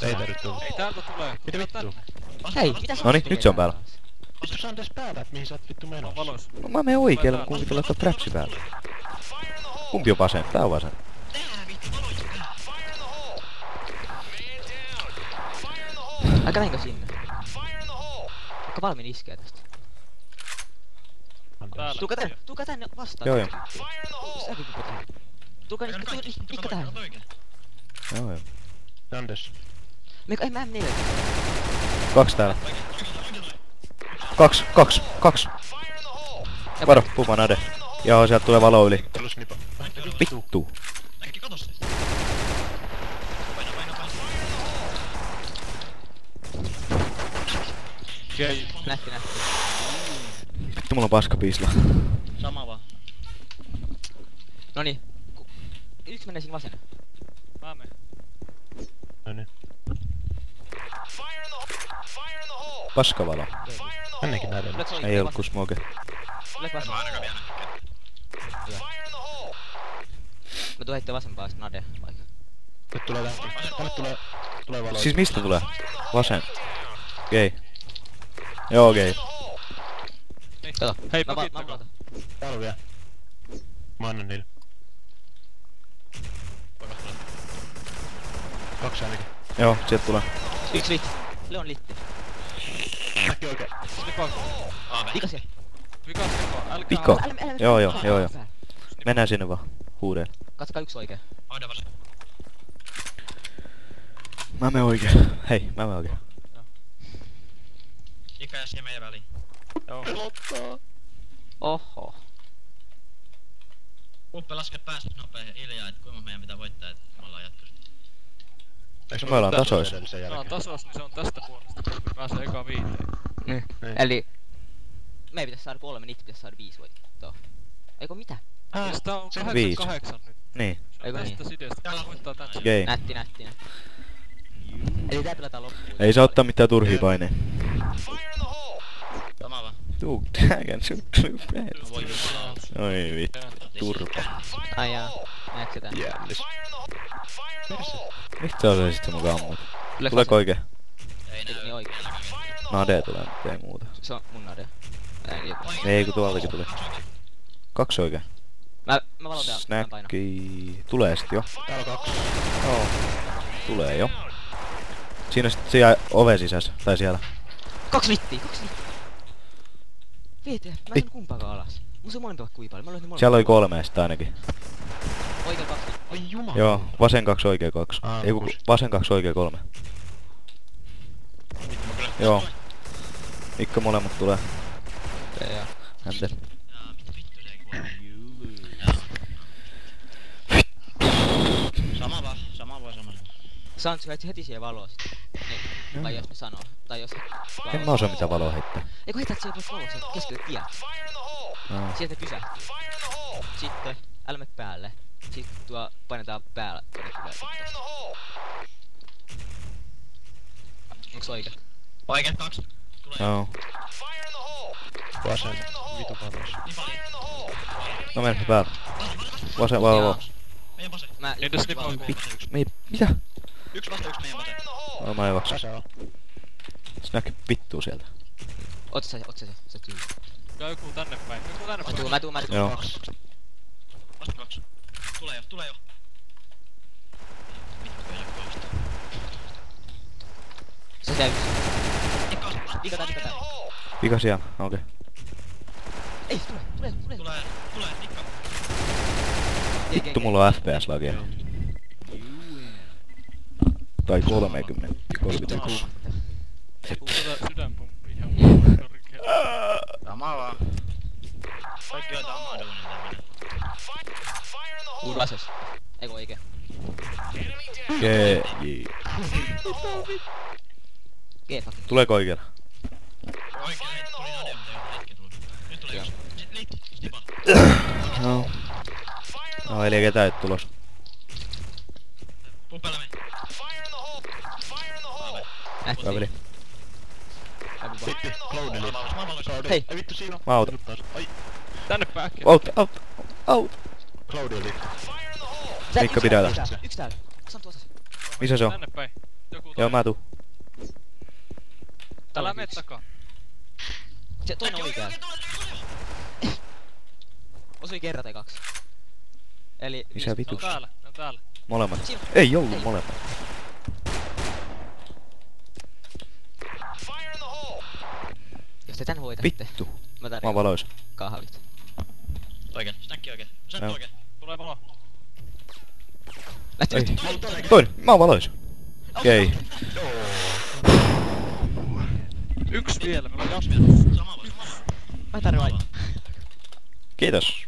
Ei tarvitse tulla. Ei täältä tulee. Mitä vittu? Hei, mitä sä Noniin, nyt se on päällä. Vittu sä on tässä päällä, et mihin sä oot vittu menossa? Valos. No mä menen oikealle, kun kumpikin laittaa trapsi päälle. Kumpi on vasen? Tää on vasen. Ai kävenkö sinne? Onko valmiin iskeä tästä? Täällä. Tulkaa tänne vastaan. Joo. Säkin pitää. Tulkaa nikka tähän. Joo. Dandes. Ei mä en niille. 2 täällä. 2. Varo, puma nade. Joo, sieltä tulee valo yli. Tulus nipa. Vittu. Äkki kato se. Paina. Okei. Nähti. Vittu, mulla on paskapiisla. Sama vaan. Noniin. Yksi menee sinne vasenne. Mä menen. Noniin. Paskavalo. Tännekin nähdään. Ei ollut kun smoke. Tulet vastaan. Ainakaan vielä näkee. Mä tuun heittää vasempaa sit nade vaikka. Nyt tulee tänne tulee valo. Siis mistä tulee? Vasen. Okei. Joo, okei. Kato. Hei, Mä pakittakaa. valtan. Täällä on vielä. Mä annan niille. 2 ainakin. Joo, sieltä tulee. Yksi litti. Leon litti. Näkki oikein. Snipa. Vika siellä. Vika snipa. Älkää. Pikko. Älä. Joo. Mennään sinne vaan. Huudeen. Katsokaa yksi oikein. Aina vasen. Mä menen oikein. Hei, mä menen oikein. Ika ja siihen meidän väliin. Joo. Pelottaa. Oho. Kuppe laske päästä nopea hiljaa, et kuinka meidän pitää voittaa, et me ollaan jatkossa. Eikö Me ollaan tasoissa. Tää on tasos, niin se on tästä puolesta. Kumpi pääsee eka 5. Niin. Niin. Eli... Me ei pitäis saada 3, niitä pitäis saada 5 voittoa. Eikö mitä? Ja sitä on 8 nyt. Niin. Eikö niin? Tästä sidestä. Tää voittaa tän. Okei. Nätti. Eli tää pelataan loppuun. Ei saa ottaa mitään turhia paineja. Sama vaan. Tuu, tääkän Voi jumalaa. Oi vittu, turpa. Ai jaa. Näetkö tää? Jällis. Mistä sä osasit sen mukaan ammut? Tuleeko Tuleeko oikein? Ei näy. Niin oikein. Nade tulee, mutta ei muuta. Se on mun nade. Ei kun tuoltakin tuli. 2 oikein. Mä valon täällä. Mä painan. Snäkki. Tulee sit jo. Täällä on 2. Joo. Tulee jo. Siinä sit siellä oven sisässä. Tai siellä. 2 littiä. Viete, mä en kumpaakaan alas. Mun se molempia vaikka kuinka paljon. Mä löysin molempia. Siellä oli 3 sit ainakin. Oikein 2 littiä. Ai jumala. Joo, vasen 2 oikein 2. Aa, Ei kun kuusi. vasen 2 oikein 3. Joo. Mikko molemmat tulee. Joo. Häntä. Jaa, mitä vittu se ei kuole. Sama vaan. Saanko sä heti siihen valoa sit? Niin. Tai jos ne sanoo. Tai jos... En mä osaa mitä valoa heittää. Eikö heität sieltä valoa sieltä keskelle tietä? No. Sieltä ne pysähtyy. Sitten älmät päälle. Sitten tuo painetaan päällä. Ne tulee tosta. Onks oikein? Oikeet 2. Tulee. Joo. Vasen. Vitu panos. Niin paljon. No mennään päällä. Vasen, valo. Meidän vasen. Mä... Ei tässä nipa on Mitä? Yksi vasta yksi meidän vasen. No mä evaks. Tasa on. Snäkki vittuu sieltä. Oot sä tyyli. Tää joku tänne päin. Mä tuun. Joo. Vasta 2. Tulee jo. Vittu ei ole kausta. Se täytyy. Vika tää. Vika siellä, okei. Ei, tule. Tulee, Nikka. Vittu mulla on FPS-lagia. Tai 30. 31. Sydänpumppi ihan korkea. Sama vaan. Kaikki joita omaa duunin tämmönen. Vases. Eiku oikein. GJ. G-fucking. Tuleeko oikealla? Oikein tuli nade, mutta joo, hetki tuli. Nyt tuli yksi. Liitti, stipa. Joo. No eli ketään ei tulos. Puppella meni. Nähtiin. Kaveli. Vitti. Cloudeli. Cloudeli. Hei. Ei vittu siinä on. Mä autan. Ai. Tänne päin äkkiä. Out. Cloudeli. Mikko pidätä. Yksi täällä. Saan tuossa. Missä se on? Tänne päin. joku Joo, toinen. mä tuun. Älä mene takaa. Se toinen oikein. Osui kerran tai kaksi. Eli... Isä Ne on vitus. täällä, ne on täällä. Molemmat. Siinä. Ei ollut Ei. molemmat. Jos te tän voitatte, Vittu. mä Mä oon tarjoan valoisa. kahvit. Oikein, snäkki oikein. Sen Joo. oikein. Tulee valo. Lähti Ei. nyt. Toinen. Mä oon valoisa. Okei. Yksi vielä, meillä on Jasper. Sama voi. Mä tarjoan. Kiitos.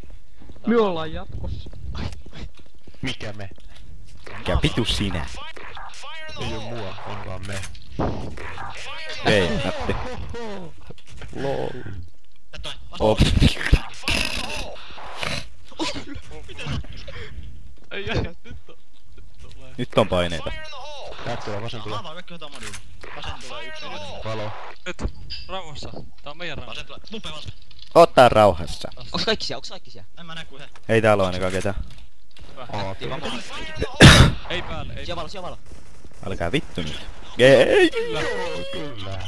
Me ollaan jatkossa. Mikä me? Mikä vitus sinä? Ei oo mua, on vaan me. Ei, nätti. LOL. Tätä Op. Ei jää, nyt on. Nyt tulee. Nyt on paineita. Tää tulee, vasen tulee. Avaa kaikki jotain moduulia. Vasen tulee yksi. Valo. Nyt, rauhassa. Tää on meidän rauha. Vasen tulee. Lupe vasen. Ottaa rauhassa. Onks kaikki siellä? Onks kaikki siellä? En mä näe kuin yhden. Ei täällä oo ainakaan ketään. Nätti vaan valo. Ei päälle, ei. Siellä valo, siellä valo. Älkää vittu nyt. Ei. Kyllä.